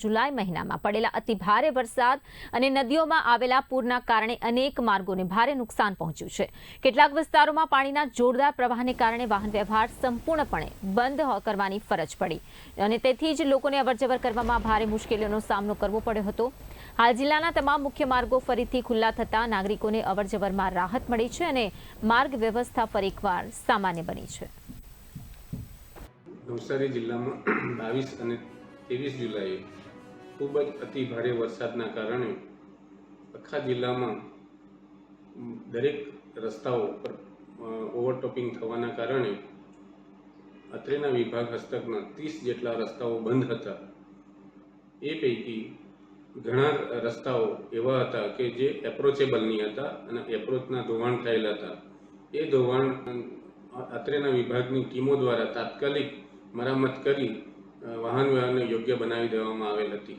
જુલાઈ મહિનામાં પડેલા અતિ ભારે વરસાદ અને નદીઓમાં આવેલા પૂરના કારણે અનેક માર્ગોને ભારે નુકસાન પહોંચ્યું છે। કેટલાક વિસ્તારોમાં પાણીના જોરદાર પ્રવાહને કારણે વાહન વ્યવહાર સંપૂર્ણપણે બંધ કરવાની ફરજ પડી અને તેથી જ લોકોને અવરજવર કરવામાં ભારે મુશ્કેલીઓનો સામનો કરવો પડ્યો હતો। હાલ જિલ્લાના તમામ મુખ્ય માર્ગો ફરીથી ખુલ્લા થતા નાગરિકોને અવરજવરમાં રાહત મળી છે અને માર્ગ વ્યવસ્થા ફરી એકવાર સામાન્ય બની છે। નવસારી જિલ્લામાં 22 અને 23 જુલાઈએ ખૂબ જ અતિ ભારે વરસાદના કારણે આખા જિલ્લામાં દરેક રસ્તાઓ પર ઓવરટોપિંગ થવાના કારણે અત્રેના વિભાગ હસ્તકના 30 જેટલા રસ્તાઓ બંધ હતા। એ પૈકી ઘણા રસ્તાઓ એવા હતા કે જે એપ્રોચેબલ નહીં હતા અને એપ્રોચના ધોવાણ થયેલા હતા। એ ધોવાણ અત્રેના વિભાગની ટીમો દ્વારા તાત્કાલિક મરામત કરી વાહન વ્યવહારને યોગ્ય બનાવી દેવામાં આવેલ હતી।